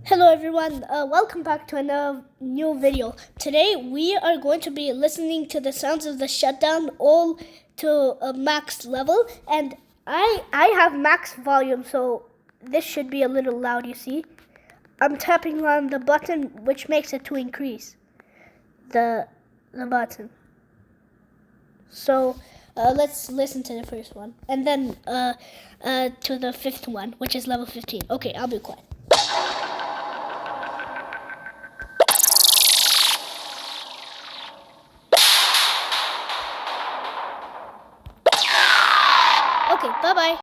Hello everyone, welcome back to another new video. Today we are going to be listening to the sounds of the shutdown all to a max level, and I have max volume, so this should be a little loud, you see. I'm tapping on the button which makes it to increase the button. So let's listen to the first one and then to the fifth one, which is level 15. Okay, I'll be quiet. Okay, bye-bye.